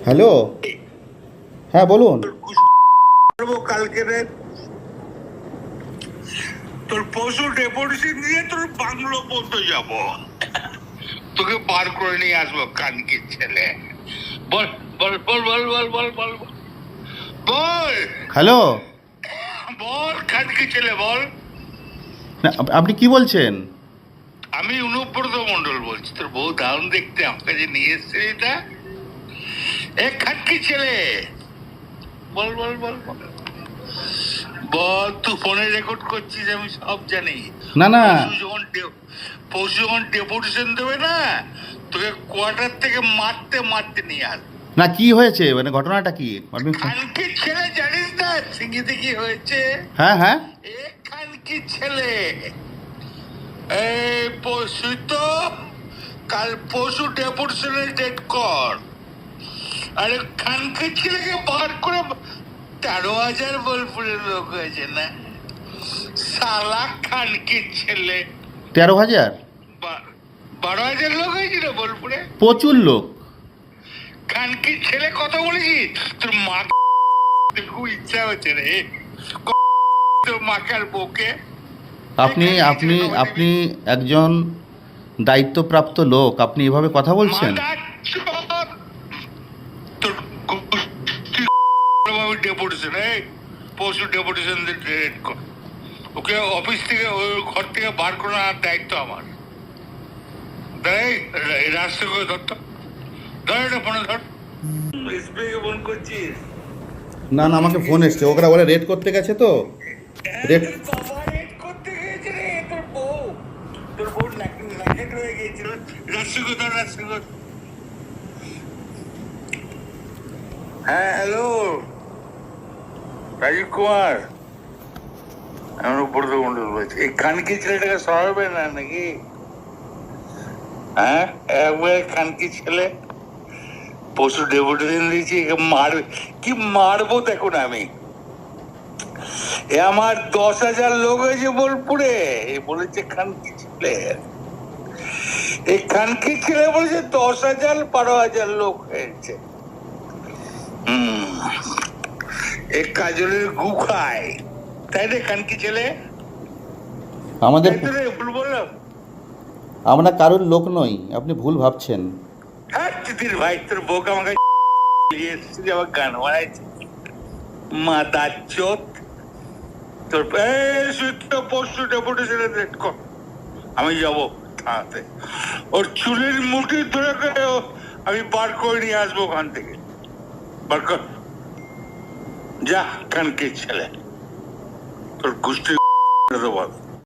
Hello, হ্যাঁ বলুন। কালকে তোর পশু ডেপুটেশন দিয়ে তোর বাংলো পর্যন্ত যাব, তোকে বার করে নিয়ে আসবো কানকির ছেলে। বল বল বল বল বল বল বল বল হ্যালো, বল কানকির ছেলে বল। না আপনি কি বলছেন? আমি অনুব্রত মন্ডল বলছি, তোর বউ দারুণ দেখতে, আমাকে যে নিয়ে এসছে এটা এক খানকির ছেলে। বল বল বল বল বল, তুই ফোনে রেকর্ড করছিস আমি সব জানি। না না, পরশু যখন ডেপুটেশন দেবে না, তোকে কোয়ার্টার থেকে মারতে মারতে নিয়ে আস। না কি হয়েছে, মানে ঘটনাটা কি আপনি? খানকির ছেলে জানিস না সিঙ্গিতে কি হয়েছে? হ্যাঁ হ্যাঁ, এ খানকির ছেলে এই পরশু তো, কাল পরশু ডেপুটেশনের ডেট কর। আরে খানকির ছেলেকে বার করে 13,000 বোলপুরের লোক হয়েছে না, সালা খানকির ছেলে। 13,000? 12,000 লোক হয়েছিল বোলপুরে, প্রচুর লোক। খানকির ছেলে কথা বলেছিস? তোর মা খুব ইচ্ছা হচ্ছে রে, তোর মাকার বউকে। আপনি আপনি আপনি একজন দায়িত্বপ্রাপ্ত লোক, আপনি এভাবে কথা বলছেন? তোর ডেপুটেশন, এই পরশু ডেপুটেশন রেড কর, ওকে অফিস থেকে ওই ঘর থেকে বার করার দায়িত্ব আমার। রাস্তা করে ধরতো, ধর এটা ফোনে ধর। ফোন করছিস? না না, আমাকে ফোন এসছে, ওরা বলে রেড করতে গেছে তো। রেড বাবা রেড করতে গিয়েছে রে, তোর বউ ন্যাকেট হয়ে গিয়েছিল। রাস্তা করে ধর, রাস্তা কর। হ্যাঁ হ্যালো, রাজীব কুমার, আমি উপরত মন্ডল বলছি। এই খানকি ছেলেটাকে সরাবে না নাকি? হ্যাঁ, একবার খানকি ছেলে পশু ডেপুটেশন দিয়েছি, একে মারবে। কি মারবো দেখুন আমি, এ আমার 10,000 লোক হয়েছে বোলপুরে, এ বলেছে খানকি ছেলে। এই খানকি ছেলে বলেছে 10,000 12,000 লোক হয়েছে। এ কাজলের গু খায়, তাই রে খানকি ছেলে? আমাদের, ভুল বললাম? আমরা কারোর লোক নই, আপনি ভুল ভাবছেন। হ্যাঁ তিতির ভাই, তোর বউকে আমাকে নিয়ে এসেছিস, আমার গান বানাইছে মাদার চোদ। তোর পরশু ডেপুটেশনে রেড কর, আমি যাবো থানাতে, ওর চুলের মুঠি ধরে আমি বার করে নিয়ে আসবো ওখান থেকে। বার কর, যা খানকির ছেলে, তোর গোষ্ঠী বল।